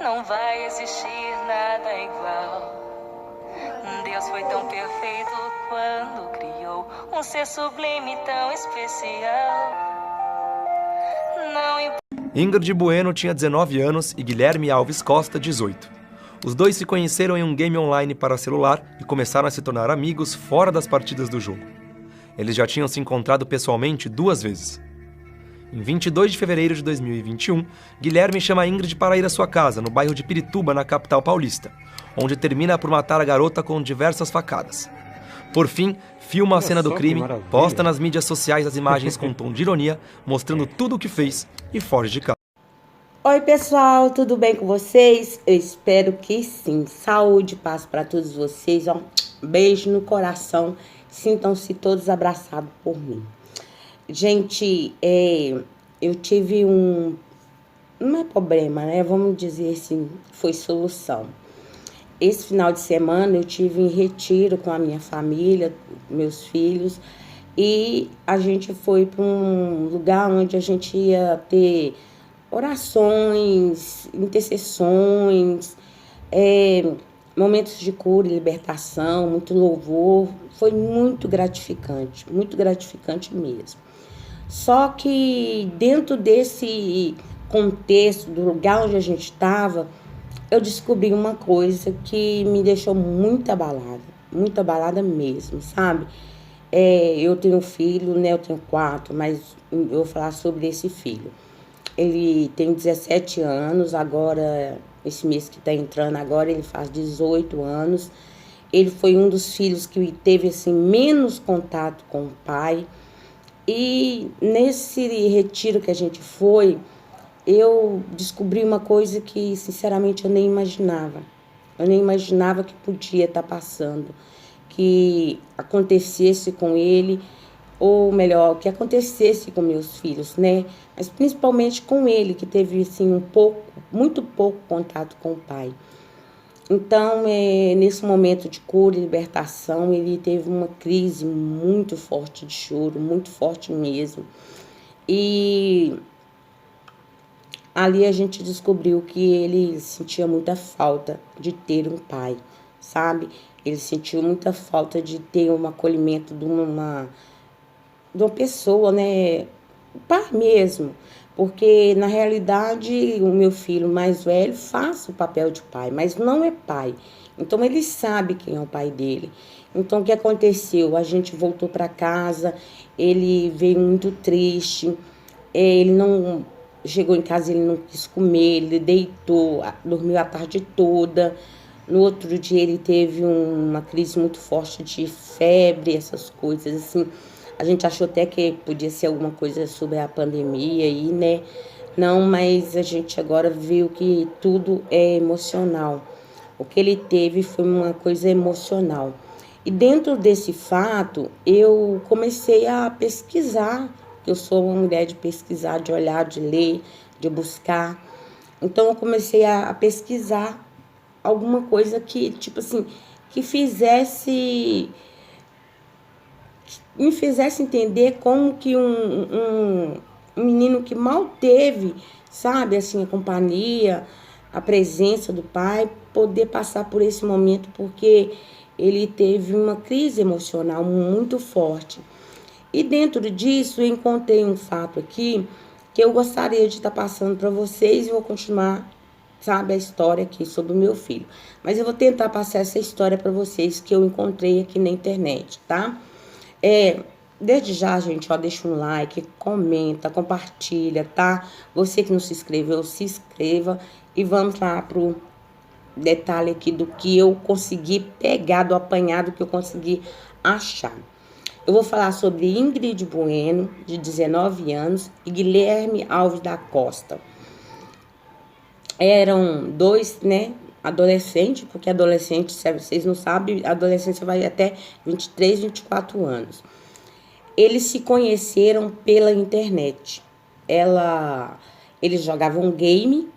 Não vai existir nada igual. Deus foi tão perfeito quando criou um ser sublime tão especial. Ingrid Bueno tinha 19 anos e Guilherme Alves Costa, 18. Os dois se conheceram em um game online para celular e começaram a se tornar amigos fora das partidas do jogo. Eles já tinham se encontrado pessoalmente 2 vezes. Em 22 de fevereiro de 2021, Guilherme chama Ingrid para ir à sua casa, no bairro de Pirituba, na capital paulista, onde termina por matar a garota com diversas facadas. Por fim, filma a cena do crime, posta nas mídias sociais as imagens com tom de ironia, mostrando tudo o que fez e foge de casa. Oi pessoal, tudo bem com vocês? Eu espero que sim. Saúde e paz para todos vocês. Um beijo no coração. Sintam-se todos abraçados por mim. Gente, eu tive não é problema, né? Vamos dizer assim, foi solução. Esse final de semana eu tive em retiro com a minha família, meus filhos, e a gente foi para um lugar onde a gente ia ter orações, intercessões, momentos de cura e libertação, muito louvor. Foi muito gratificante mesmo. Só que dentro desse contexto, do lugar onde a gente estava, eu descobri uma coisa que me deixou muito abalada mesmo, sabe? Eu tenho um filho, né? Eu tenho 4, mas eu vou falar sobre esse filho. Ele tem 17 anos, agora, esse mês que tá entrando agora, ele faz 18 anos. Ele foi um dos filhos que teve, assim, menos contato com o pai. E nesse retiro que a gente foi, eu descobri uma coisa que, sinceramente, eu nem imaginava. Eu nem imaginava que podia estar passando, que acontecesse com ele, ou melhor, que acontecesse com meus filhos, né? Mas principalmente com ele, que teve, assim, muito pouco contato com o pai. Então, nesse momento de cura e libertação, ele teve uma crise muito forte de choro, muito forte mesmo. E ali a gente descobriu que ele sentia muita falta de ter um pai, sabe? Ele sentiu muita falta de ter um acolhimento de uma pessoa, né? O pai mesmo. Porque, na realidade, o meu filho mais velho faz o papel de pai, mas não é pai. Então, ele sabe quem é o pai dele. Então, o que aconteceu? A gente voltou para casa, ele veio muito triste, ele não chegou em casa, ele não quis comer, ele deitou, dormiu a tarde toda. No outro dia, ele teve uma crise muito forte de febre, essas coisas, assim. A gente achou até que podia ser alguma coisa sobre a pandemia aí, né? Não, mas a gente agora viu que tudo é emocional. O que ele teve foi uma coisa emocional. E dentro desse fato, eu comecei a pesquisar. Eu sou uma mulher de pesquisar, de olhar, de ler, de buscar. Então, eu comecei a pesquisar alguma coisa que, tipo assim, que me fizesse entender como que um menino que mal teve, sabe, assim, a companhia, a presença do pai, poder passar por esse momento, porque ele teve uma crise emocional muito forte. E dentro disso, eu encontrei um fato aqui que eu gostaria de estar passando para vocês e vou continuar, sabe, a história aqui sobre o meu filho. Mas eu vou tentar passar essa história para vocês que eu encontrei aqui na internet, tá? Desde já, gente, ó, deixa um like, comenta, compartilha, tá? Você que não se inscreveu, se inscreva e vamos lá pro detalhe aqui do que eu consegui pegar, do apanhado que eu consegui achar. Eu vou falar sobre Ingrid Bueno, de 19 anos, e Guilherme Alves da Costa. Eram 2, né, adolescentes, porque adolescente, se vocês não sabem, a adolescência vai até 23, 24 anos. Eles se conheceram pela internet. Eles jogavam game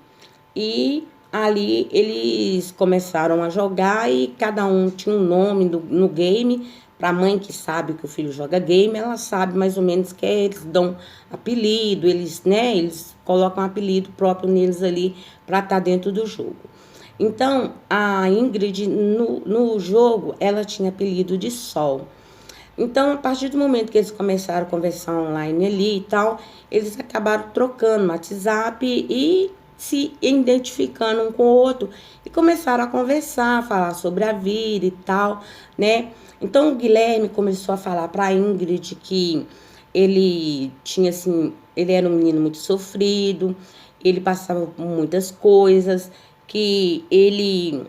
e ali eles começaram a jogar e cada um tinha um nome no game. Para a mãe que sabe que o filho joga game, ela sabe mais ou menos que eles dão apelido, eles colocam um apelido próprio neles ali para estar dentro do jogo. Então, a Ingrid, no jogo, ela tinha apelido de Sol. Então, a partir do momento que eles começaram a conversar online ali e tal, eles acabaram trocando no WhatsApp e se identificando um com o outro e começaram a conversar, falar sobre a vida e tal, né? Então, o Guilherme começou a falar para a Ingrid que ele tinha, assim, ele era um menino muito sofrido, ele passava por muitas coisas, que ele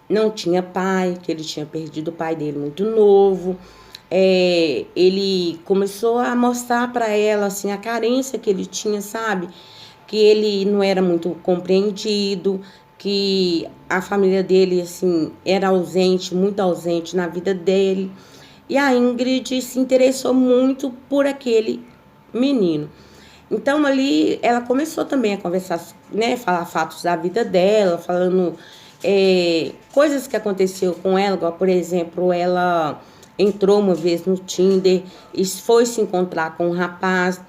não tinha pai, que ele tinha perdido o pai dele muito novo. Ele começou a mostrar para ela, assim, a carência que ele tinha, sabe? Que ele não era muito compreendido, que a família dele, assim, era ausente, muito ausente na vida dele. E a Ingrid se interessou muito por aquele menino. Então, ali, ela começou também a conversar, né, falar fatos da vida dela, falando coisas que aconteceu com ela, igual, por exemplo, ela entrou uma vez no Tinder e foi se encontrar com um rapaz,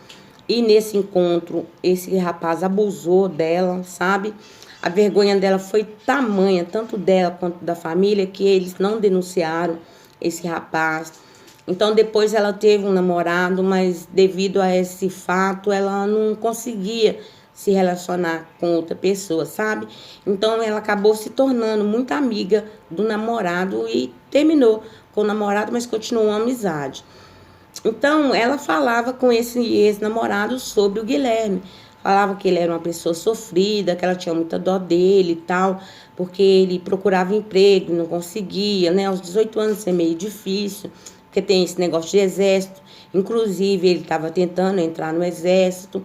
e nesse encontro, esse rapaz abusou dela, sabe? A vergonha dela foi tamanha, tanto dela quanto da família, que eles não denunciaram esse rapaz. Então, depois ela teve um namorado, mas devido a esse fato, ela não conseguia se relacionar com outra pessoa, sabe? Então, ela acabou se tornando muito amiga do namorado e terminou com o namorado, mas continuou uma amizade. Então, ela falava com esse ex-namorado sobre o Guilherme. Falava que ele era uma pessoa sofrida, que ela tinha muita dó dele e tal, porque ele procurava emprego, não conseguia, né? Aos 18 anos é meio difícil, porque tem esse negócio de exército. Inclusive, ele estava tentando entrar no exército.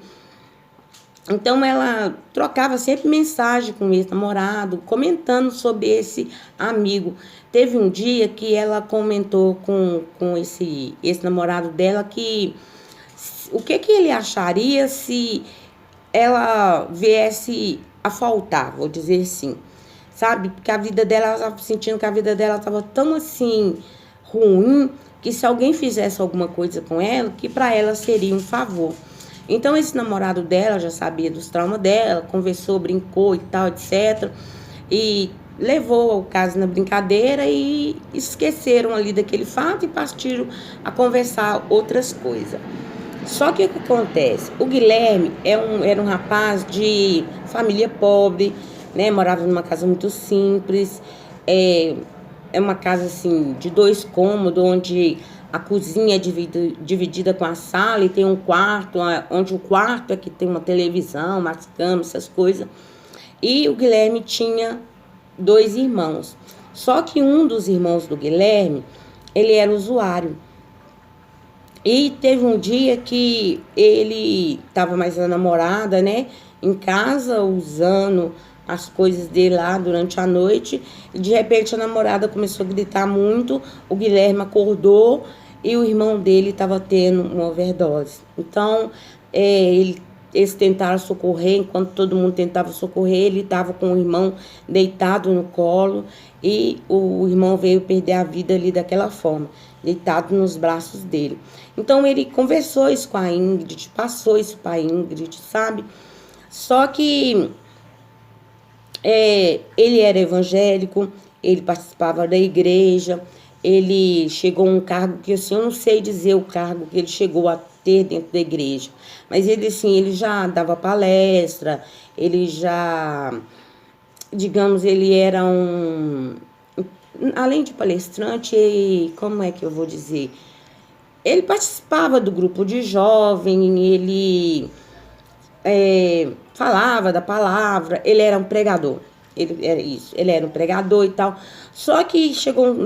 Então, ela trocava sempre mensagem com o ex-namorado, comentando sobre esse amigo. Teve um dia que ela comentou com esse ex-namorado dela que o que ele acharia se ela viesse a faltar, vou dizer assim, sabe? Porque a vida dela, ela estava sentindo que a vida dela estava tão assim ruim, que se alguém fizesse alguma coisa com ela, que para ela seria um favor. Então, esse namorado dela já sabia dos traumas dela, conversou, brincou e tal, etc. E levou o caso na brincadeira e esqueceram ali daquele fato e partiram a conversar outras coisas. Só que o que acontece? O Guilherme era um rapaz de família pobre, né? Morava numa casa muito simples, é uma casa assim de 2 cômodos, onde a cozinha é dividida com a sala e tem um quarto, onde o quarto é que tem uma televisão, umas camas, essas coisas. E o Guilherme tinha 2 irmãos. Só que um dos irmãos do Guilherme, ele era usuário. E teve um dia que ele estava mais a namorada, né, em casa, usando as coisas dele lá durante a noite. E de repente a namorada começou a gritar muito, o Guilherme acordou e o irmão dele estava tendo uma overdose. Então, eles tentaram socorrer, enquanto todo mundo tentava socorrer, ele estava com o irmão deitado no colo e o irmão veio perder a vida ali daquela forma, deitado nos braços dele. Então, ele conversou isso com a Ingrid, passou isso para a Ingrid, sabe? Só que ele era evangélico, ele participava da igreja, ele chegou a um cargo que, assim, eu não sei dizer o cargo que ele chegou a ter dentro da igreja, mas ele, assim, ele já dava palestra, ele já, digamos, ele era além de palestrante, como é que eu vou dizer? Ele participava do grupo de jovem, ele falava da palavra, ele era um pregador. Ele era um pregador e tal. Só que chegou um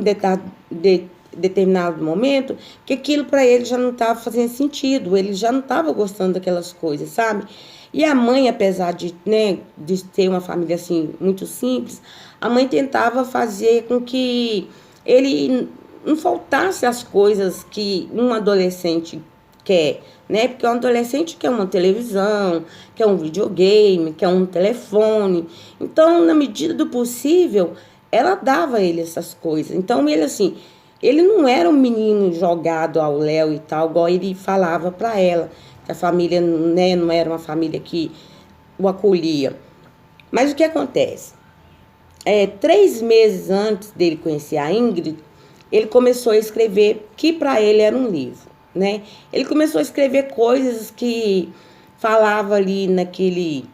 determinado momento que aquilo para ele já não estava fazendo sentido, ele já não estava gostando daquelas coisas, sabe? E a mãe, apesar de ter uma família assim muito simples, a mãe tentava fazer com que ele não faltasse as coisas que um adolescente quer, né? Porque um adolescente quer uma televisão, quer um videogame, quer um telefone. Então, na medida do possível, ela dava a ele essas coisas. Então, ele, assim, ele não era um menino jogado ao léu e tal, igual ele falava para ela, que a família, né, não era uma família que o acolhia. Mas o que acontece? 3 meses antes dele conhecer a Ingrid, ele começou a escrever, que para ele era um livro, né? Ele começou a escrever coisas que falava ali naquele...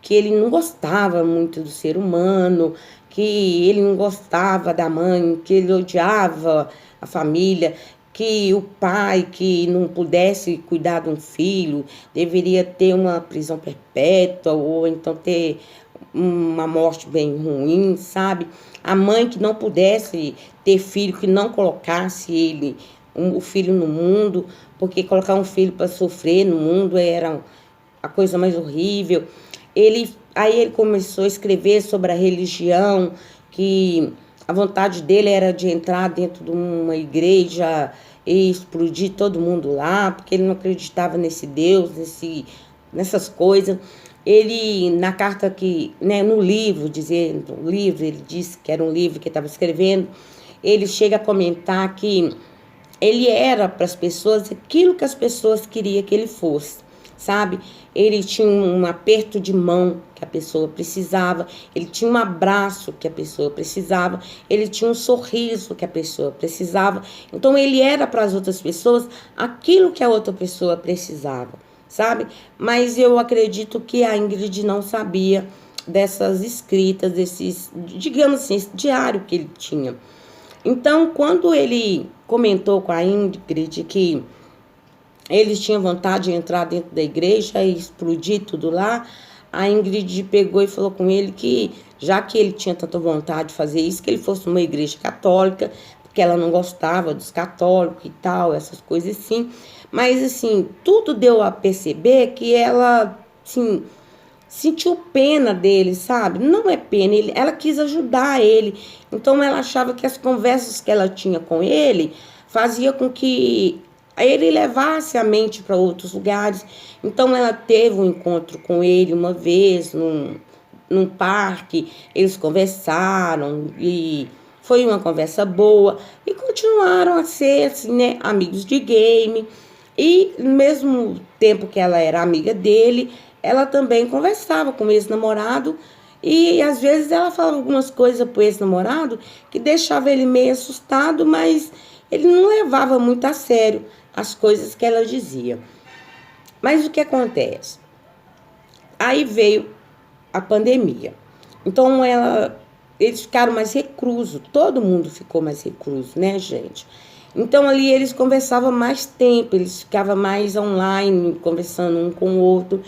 que ele não gostava muito do ser humano, que ele não gostava da mãe, que ele odiava a família, que o pai que não pudesse cuidar de um filho deveria ter uma prisão perpétua ou então ter uma morte bem ruim, sabe? A mãe que não pudesse ter filho, que não colocasse o filho no mundo, porque colocar um filho para sofrer no mundo era a coisa mais horrível. Aí ele começou a escrever sobre a religião, que a vontade dele era de entrar dentro de uma igreja e explodir todo mundo lá, porque ele não acreditava nesse Deus, nessas coisas. Ele, na carta que, né, no livro, ele disse que era um livro que estava escrevendo, ele chega a comentar que ele era para as pessoas aquilo que as pessoas queriam que ele fosse, sabe? Ele tinha um aperto de mão que a pessoa precisava, ele tinha um abraço que a pessoa precisava, ele tinha um sorriso que a pessoa precisava. Então ele era para as outras pessoas aquilo que a outra pessoa precisava, sabe? Mas eu acredito que a Ingrid não sabia dessas escritas, desses, digamos assim, esse diário que ele tinha. Então, quando ele comentou com a Ingrid que ele tinha vontade de entrar dentro da igreja e explodir tudo lá, a Ingrid pegou e falou com ele que, já que ele tinha tanta vontade de fazer isso, que ele fosse numa igreja católica, porque ela não gostava dos católicos e tal, essas coisas assim. Mas, assim, tudo deu a perceber que ela, assim, sentiu pena dele, sabe? Não é pena, ela quis ajudar ele. Então, ela achava que as conversas que ela tinha com ele fazia com que ele levasse a mente para outros lugares. Então, ela teve um encontro com ele uma vez, num parque. Eles conversaram e foi uma conversa boa. E continuaram a ser, assim, né, amigos de game. E, no mesmo tempo que ela era amiga dele, ela também conversava com o ex-namorado. E, às vezes, ela falava algumas coisas pro ex-namorado que deixava ele meio assustado, mas ele não levava muito a sério as coisas que ela dizia. Mas o que acontece? Aí veio a pandemia. Então, eles ficaram mais reclusos. Todo mundo ficou mais recluso, né, gente? Então, ali eles conversavam mais tempo. Eles ficavam mais online, conversando um com o outro.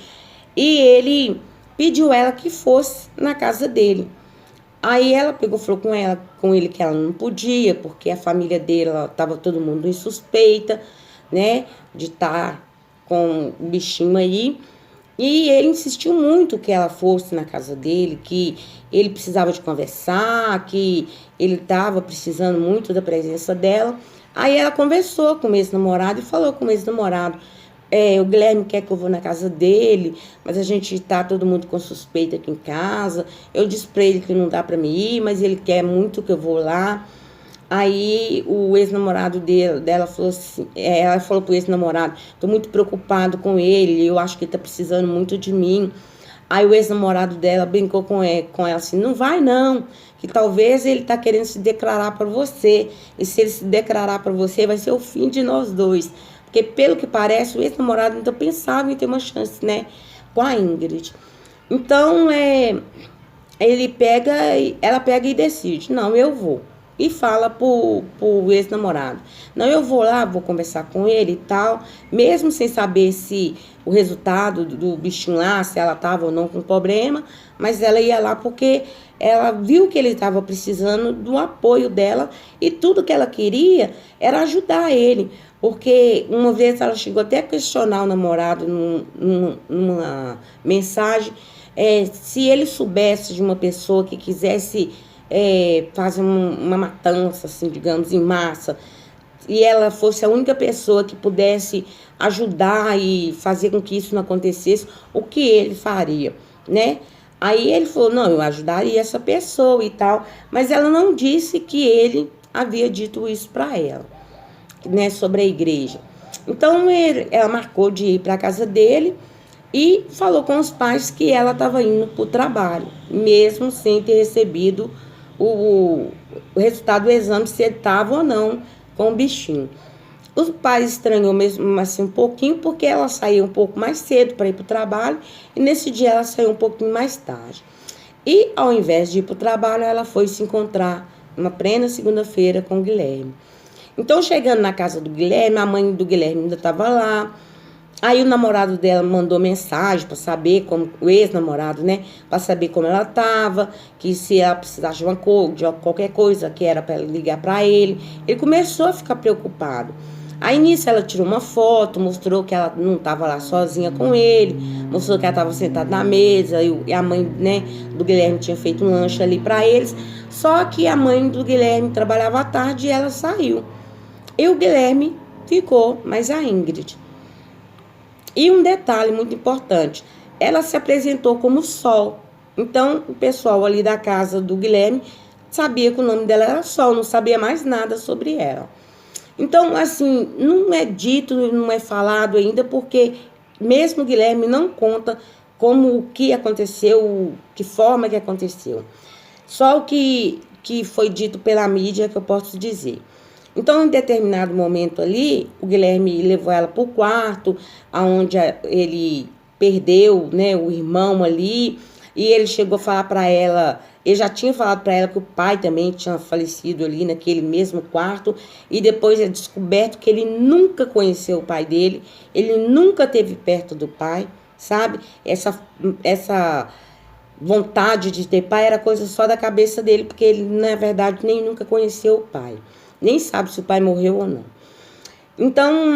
E ele pediu ela que fosse na casa dele. Aí ela pegou, falou com ele que ela não podia, porque a família dele, estava todo mundo em suspeita, né, de estar com o bichinho aí. E ele insistiu muito que ela fosse na casa dele, que ele precisava de conversar, que ele estava precisando muito da presença dela. Aí ela conversou com o ex-namorado e falou com o ex-namorado: o Guilherme quer que eu vou na casa dele, mas a gente tá todo mundo com suspeita aqui em casa. Eu disse pra ele que não dá pra me ir, mas ele quer muito que eu vou lá. Aí o ex-namorado dela falou assim, ela falou pro ex-namorado: tô muito preocupado com ele, eu acho que ele tá precisando muito de mim. Aí o ex-namorado dela brincou com ela assim: não vai não, que talvez ele tá querendo se declarar pra você, e se ele se declarar pra você vai ser o fim de nós dois. Porque, pelo que parece, o ex-namorado ainda pensava em ter uma chance, né, com a Ingrid. Então, ela pega e decide: não, eu vou. E fala pro ex-namorado: não, eu vou lá, vou conversar com ele e tal, mesmo sem saber se o resultado do bichinho lá, se ela estava ou não com problema, mas ela ia lá porque ela viu que ele estava precisando do apoio dela e tudo que ela queria era ajudar ele. Porque uma vez ela chegou até a questionar o namorado numa mensagem, se ele soubesse de uma pessoa que quisesse fazer uma matança, assim, digamos, em massa, e ela fosse a única pessoa que pudesse ajudar e fazer com que isso não acontecesse, o que ele faria, né? Aí ele falou: não, eu ajudaria essa pessoa e tal, mas ela não disse que ele havia dito isso para ela, né, sobre a igreja. Então ela marcou de ir para a casa dele e falou com os pais que ela estava indo para o trabalho, mesmo sem ter recebido o resultado do exame, se ele estava ou não com o bichinho. Os pais estranhou mesmo assim um pouquinho, porque ela saiu um pouco mais cedo para ir para o trabalho, e nesse dia ela saiu um pouquinho mais tarde. E ao invés de ir para o trabalho, ela foi se encontrar uma plena segunda-feira com o Guilherme. Então, chegando na casa do Guilherme, a mãe do Guilherme ainda estava lá. Aí o namorado dela mandou mensagem para saber como, o ex-namorado, né? Para saber como ela estava, que se ela precisasse de qualquer coisa, que era para ela ligar para ele. Ele começou a ficar preocupado. Aí nisso ela tirou uma foto, mostrou que ela não estava lá sozinha com ele, mostrou que ela estava sentada na mesa e a mãe, né, do Guilherme tinha feito um lanche ali para eles. Só que a mãe do Guilherme trabalhava à tarde e ela saiu. E o Guilherme ficou, mas a Ingrid. E um detalhe muito importante, ela se apresentou como Sol. Então o pessoal ali da casa do Guilherme sabia que o nome dela era Sol, não sabia mais nada sobre ela. Então, assim, não é dito, não é falado ainda, porque mesmo o Guilherme não conta como o que aconteceu, que forma que aconteceu. Só o que foi dito pela mídia que eu posso dizer. Então, em determinado momento ali, o Guilherme levou ela para o quarto, onde ele perdeu, né, o irmão ali, e ele chegou a falar para ela. Ele já tinha falado para ela que o pai também tinha falecido ali naquele mesmo quarto, e depois é descoberto que ele nunca conheceu o pai dele, ele nunca esteve perto do pai, sabe? Essa vontade de ter pai era coisa só da cabeça dele, porque ele, na verdade, nem nunca conheceu o pai, nem sabe se o pai morreu ou não. Então,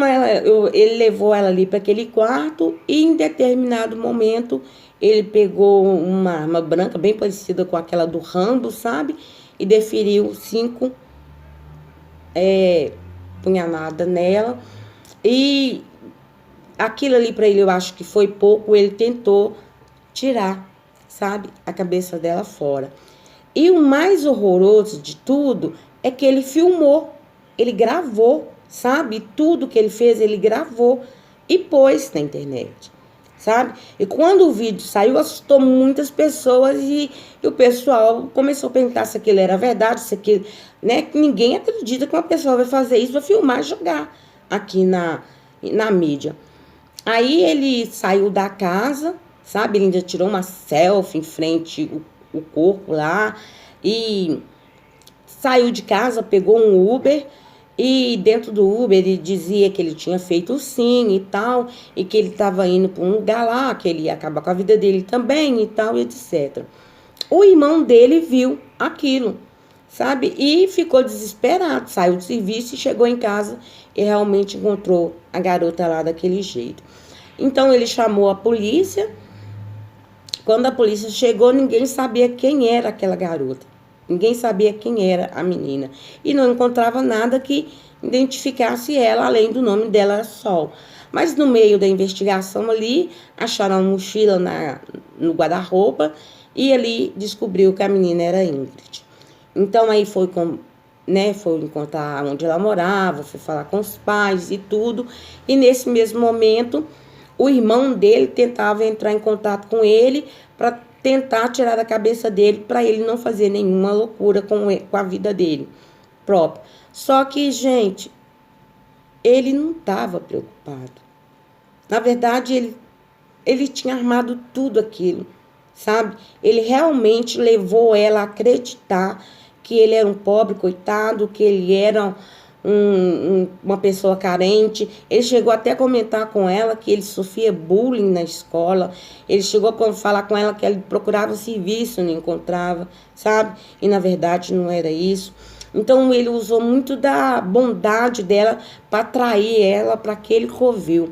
ele levou ela ali para aquele quarto e, em determinado momento, ele pegou uma arma branca, bem parecida com aquela do Rambo, sabe? E deferiu 5 punhaladas nela. E aquilo ali para ele, eu acho que foi pouco, ele tentou tirar, sabe? A cabeça dela fora. E o mais horroroso de tudo é que ele filmou, ele gravou, sabe? Tudo que ele fez, ele gravou e pôs na internet, sabe? E quando o vídeo saiu, assustou muitas pessoas e o pessoal começou a perguntar se aquilo era verdade, se aquilo, né? Ninguém acredita que uma pessoa vai fazer isso, vai filmar e jogar aqui na mídia. Aí ele saiu da casa, sabe? Ele ainda tirou uma selfie em frente o corpo lá e saiu de casa, pegou um Uber. E dentro do Uber ele dizia que ele tinha feito sim e tal, e que ele estava indo para um lugar lá, que ele ia acabar com a vida dele também e tal, etc. O irmão dele viu aquilo, sabe? E ficou desesperado, saiu do serviço e chegou em casa e realmente encontrou a garota lá daquele jeito. Então ele chamou a polícia. Quando a polícia chegou, ninguém sabia quem era aquela garota. Ninguém sabia quem era a menina. E não encontrava nada que identificasse ela, além do nome dela, Sol. Mas no meio da investigação ali, acharam uma mochila no guarda-roupa e ali descobriu que a menina era Ingrid. Então aí foi encontrar onde ela morava, foi falar com os pais e tudo. E nesse mesmo momento, o irmão dele tentava entrar em contato com ele para tentar tirar da cabeça dele, para ele não fazer nenhuma loucura com a vida dele próprio. Só que, gente, ele não estava preocupado. Na verdade, ele tinha armado tudo aquilo, sabe? Ele realmente levou ela a acreditar que ele era um pobre coitado, que ele era uma pessoa carente. Ele chegou até a comentar com ela que ele sofria bullying na escola. Ele chegou a falar com ela que ele procurava serviço, não encontrava, sabe? E na verdade não era isso. Então ele usou muito da bondade dela para atrair ela para aquele covil.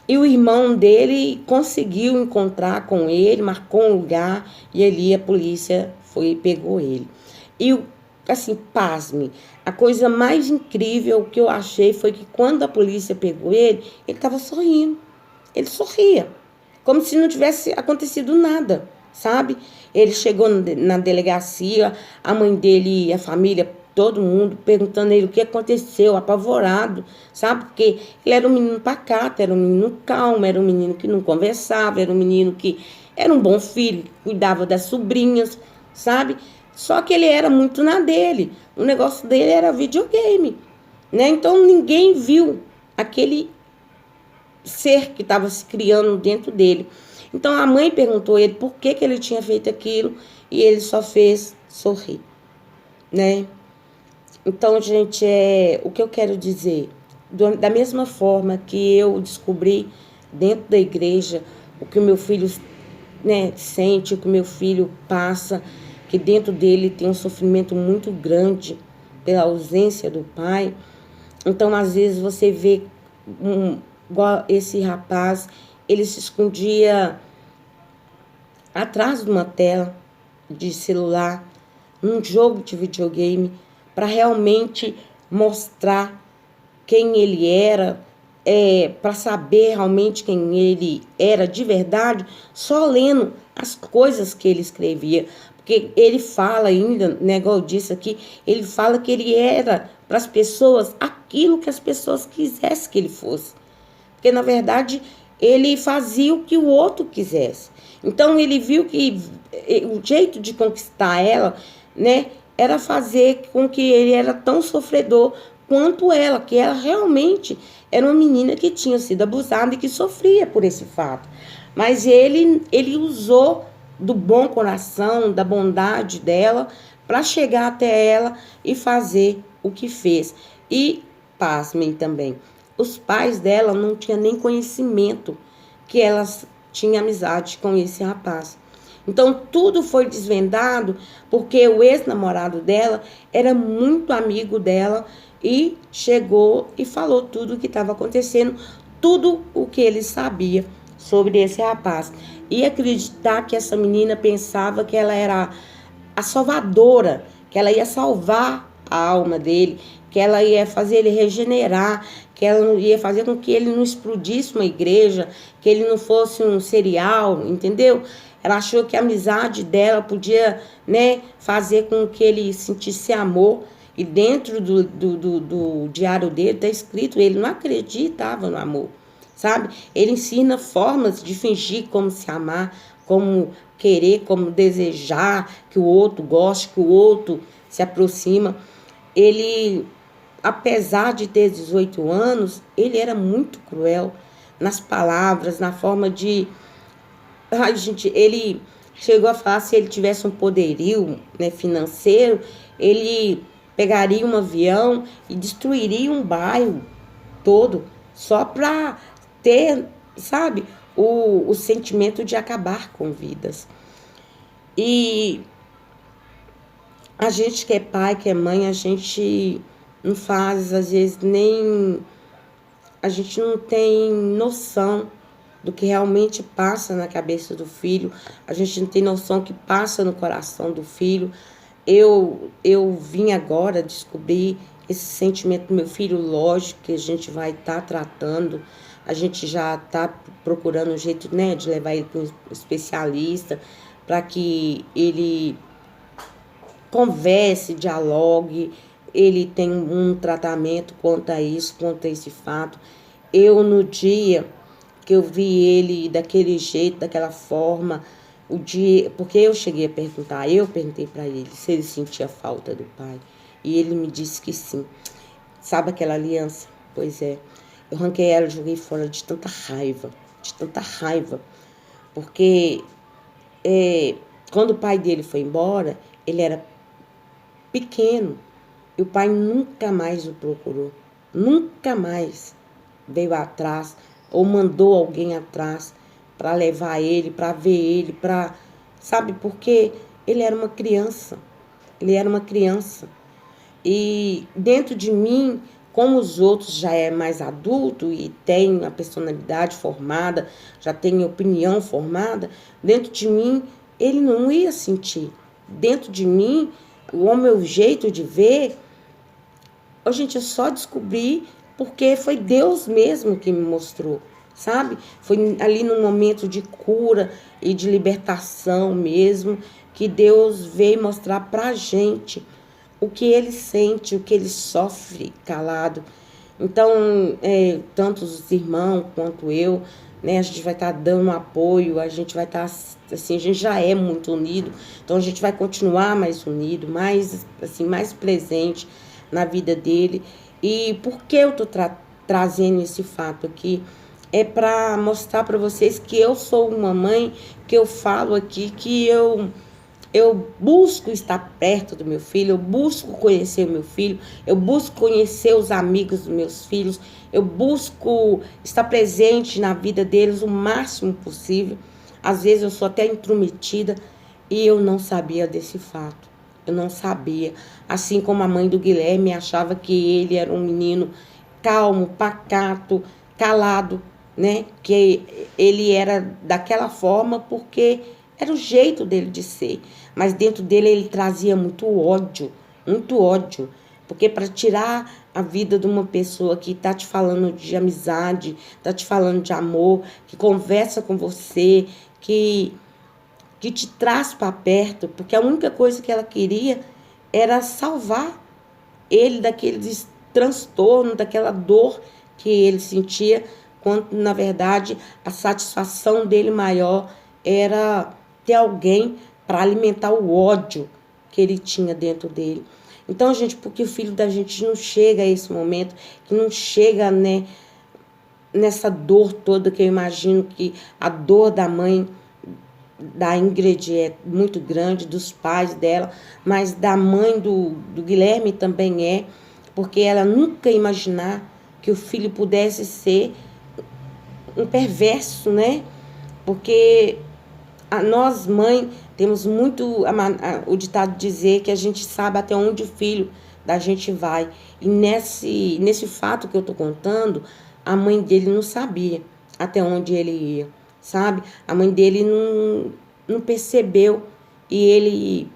E o irmão dele conseguiu encontrar com ele, marcou um lugar e ali a polícia foi e pegou ele. E assim, pasme, a coisa mais incrível que eu achei foi que quando a polícia pegou ele estava sorrindo. Ele sorria, como se não tivesse acontecido nada, sabe? Ele chegou na delegacia, a mãe dele e a família todo mundo perguntando a ele o que aconteceu, apavorado, sabe? Porque ele era um menino pacato, era um menino calmo, era um menino que não conversava, era um menino que era um bom filho, cuidava das sobrinhas, sabe? Só que ele era muito na dele. O negócio dele era videogame, né? Então ninguém viu aquele ser que estava se criando dentro dele. Então a mãe perguntou a ele por que ele tinha feito aquilo e ele só fez sorrir, né? Então, gente, o que eu quero dizer, da mesma forma que eu descobri dentro da igreja o que o meu filho, né, sente, o que o meu filho passa, que dentro dele tem um sofrimento muito grande pela ausência do pai. Então, às vezes, você vê igual esse rapaz, ele se escondia atrás de uma tela de celular, num jogo de videogame, para realmente mostrar quem ele era, para saber realmente quem ele era de verdade, só lendo as coisas que ele escrevia. Porque ele fala ainda, né, igual eu disse aqui, ele fala que ele era para as pessoas aquilo que as pessoas quisessem que ele fosse. Porque, na verdade, ele fazia o que o outro quisesse. Então, ele viu que o jeito de conquistar ela, né, era fazer com que ele era tão sofredor quanto ela, que ela realmente era uma menina que tinha sido abusada e que sofria por esse fato. Mas ele usou do bom coração, da bondade dela, para chegar até ela e fazer o que fez. E, pasmem também, os pais dela não tinham nem conhecimento que elas tinham amizade com esse rapaz. Então, tudo foi desvendado porque o ex-namorado dela era muito amigo dela e chegou e falou tudo o que estava acontecendo, tudo o que ele sabia sobre esse rapaz. E acreditar que essa menina pensava que ela era a salvadora, que ela ia salvar a alma dele, que ela ia fazer ele regenerar, que ela ia fazer com que ele não explodisse uma igreja, que ele não fosse um serial, entendeu? Ela achou que a amizade dela podia, né, fazer com que ele sentisse amor. E dentro do diário dele está escrito, ele não acreditava no amor, sabe? Ele ensina formas de fingir como se amar, como querer, como desejar que o outro goste, que o outro se aproxima. Ele, apesar de ter 18 anos, ele era muito cruel nas palavras, na forma de... Ai, gente, ele chegou a falar, se ele tivesse um poderio, né, financeiro, ele pegaria um avião e destruiria um bairro todo só para ter, sabe, o sentimento de acabar com vidas. E a gente que é pai, que é mãe, a gente não faz, às vezes, nem... A gente não tem noção do que realmente passa na cabeça do filho. A gente não tem noção do que passa no coração do filho. Eu vim agora descobrir esse sentimento do meu filho, lógico que a gente vai estar tratando. A gente já está procurando um jeito, né, de levar ele para um especialista, para que ele converse, dialogue, ele tem um tratamento quanto a isso, quanto a esse fato. Eu, no dia que eu vi ele daquele jeito, daquela forma, porque eu cheguei a perguntar, eu perguntei para ele se ele sentia falta do pai, e ele me disse que sim. Sabe aquela aliança? Pois é, eu arranquei ela e joguei fora de tanta raiva, porque quando o pai dele foi embora, ele era pequeno, e o pai nunca mais o procurou, nunca mais veio atrás, ou mandou alguém atrás para levar ele, para ver ele, sabe, porque ele era uma criança, e dentro de mim, como os outros já é mais adulto e tem a personalidade formada, já tem opinião formada, dentro de mim ele não ia sentir, dentro de mim, o meu jeito de ver, gente, eu só descobri porque foi Deus mesmo que me mostrou, sabe? Foi ali num momento de cura e de libertação mesmo, que Deus veio mostrar pra gente o que ele sente, o que ele sofre calado. Então, tanto os irmãos quanto eu, né, a gente vai estar dando apoio, a gente vai estar, assim, a gente já é muito unido, então a gente vai continuar mais unido, mais, assim, mais presente na vida dele. E por que eu estou trazendo esse fato aqui? É para mostrar para vocês que eu sou uma mãe, que eu falo aqui que eu busco estar perto do meu filho, eu busco conhecer o meu filho, eu busco conhecer os amigos dos meus filhos, eu busco estar presente na vida deles o máximo possível. Às vezes eu sou até intrometida e eu não sabia desse fato. Eu não sabia. Assim como a mãe do Guilherme achava que ele era um menino calmo, pacato, calado, né? Que ele era daquela forma porque era o jeito dele de ser. Mas dentro dele ele trazia muito ódio. Porque para tirar a vida de uma pessoa que está te falando de amizade, está te falando de amor, que conversa com você, que te traz para perto, porque a única coisa que ela queria era salvar ele daquele transtorno, daquela dor que ele sentia, quando na verdade a satisfação dele maior era ter alguém para alimentar o ódio que ele tinha dentro dele. Então, gente, porque o filho da gente não chega a esse momento, que não chega, né, nessa dor toda, que eu imagino que a dor da mãe da Ingrid é muito grande, dos pais dela, mas da mãe do Guilherme também é, porque ela nunca imaginar que o filho pudesse ser um perverso, né? Porque nós, mãe, temos muito o ditado dizer que a gente sabe até onde o filho da gente vai. E nesse fato que eu tô contando, a mãe dele não sabia até onde ele ia, sabe? A mãe dele não percebeu. E ele,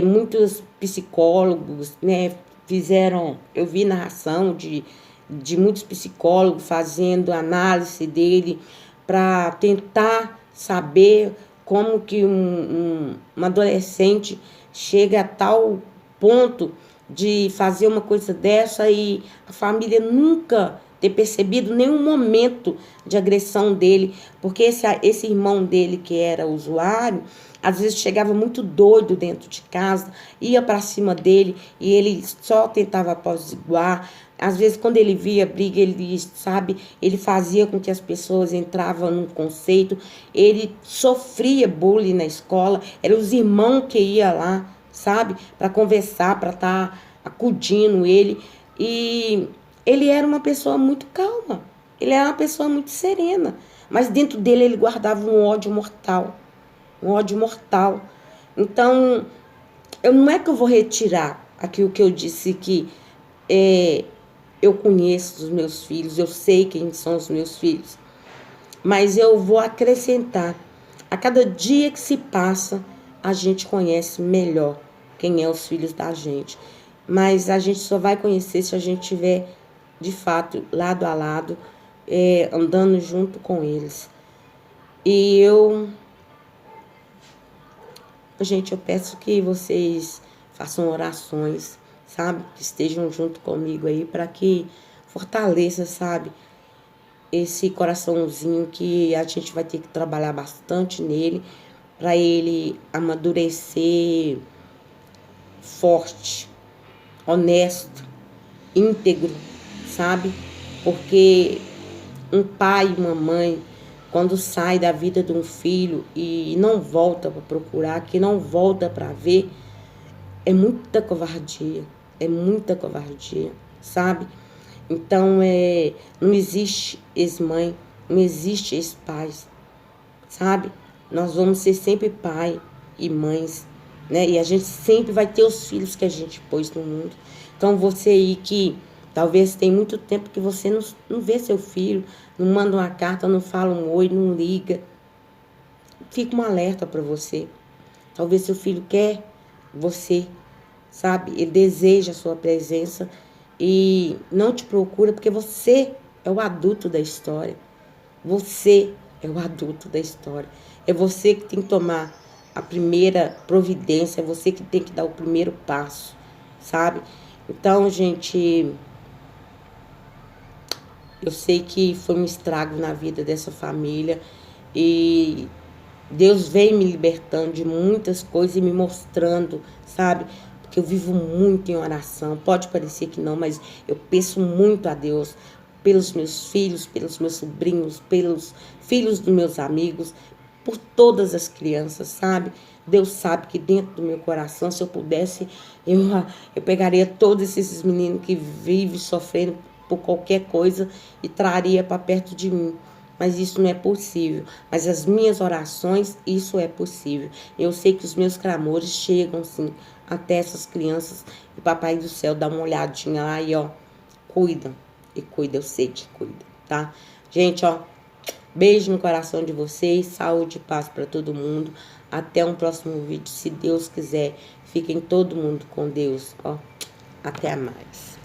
muitos psicólogos, né, fizeram, eu vi narração de muitos psicólogos fazendo análise dele para tentar saber como que um adolescente chega a tal ponto de fazer uma coisa dessa e a família nunca ter percebido nenhum momento de agressão dele, porque esse irmão dele que era usuário, às vezes chegava muito doido dentro de casa, ia para cima dele e ele só tentava apaziguar. Às vezes, quando ele via briga, ele fazia com que as pessoas entravam num conceito. Ele sofria bullying na escola. Eram os irmãos que iam lá, sabe? Para conversar, para estar acudindo ele. E ele era uma pessoa muito calma. Ele era uma pessoa muito serena. Mas dentro dele ele guardava um ódio mortal. Um ódio mortal. Então, não é que eu vou retirar aqui o que eu disse que eu conheço os meus filhos, eu sei quem são os meus filhos, mas eu vou acrescentar. A cada dia que se passa, a gente conhece melhor quem é os filhos da gente. Mas a gente só vai conhecer se a gente estiver, de fato, lado a lado, andando junto com eles. E gente, eu peço que vocês façam orações, sabe? Que estejam junto comigo aí para que fortaleça, sabe? Esse coraçãozinho que a gente vai ter que trabalhar bastante nele para ele amadurecer forte, honesto, íntegro, sabe? Porque um pai e uma mãe, quando sai da vida de um filho e não volta para procurar, que não volta para ver, é muita covardia. É muita covardia, sabe? Então, não existe ex-mãe, não existe ex-pais, sabe? Nós vamos ser sempre pai e mães, né? E a gente sempre vai ter os filhos que a gente pôs no mundo. Então, você aí que talvez tem muito tempo que você não vê seu filho, não manda uma carta, não fala um oi, não liga. Fica um alerta para você. Talvez seu filho quer você, sabe? Ele deseja a sua presença e não te procura porque você é o adulto da história. Você é o adulto da história. É você que tem que tomar a primeira providência, é você que tem que dar o primeiro passo. sabe? Então, gente, eu sei que foi um estrago na vida dessa família e Deus vem me libertando de muitas coisas e me mostrando, sabe? Porque eu vivo muito em oração. Pode parecer que não, mas eu peço muito a Deus pelos meus filhos, pelos meus sobrinhos, pelos filhos dos meus amigos, por todas as crianças, sabe? Deus sabe que dentro do meu coração, se eu pudesse, eu pegaria todos esses meninos que vivem sofrendo por qualquer coisa e traria para perto de mim. Mas isso não é possível. Mas as minhas orações, isso é possível. Eu sei que os meus clamores chegam, sim, até essas crianças. E Papai do Céu dá uma olhadinha lá e, ó, cuida. E cuida, eu sei que cuida, tá? Gente, ó, beijo no coração de vocês. Saúde e paz para todo mundo. Até um próximo vídeo, se Deus quiser. Fiquem todo mundo com Deus, ó. Até mais.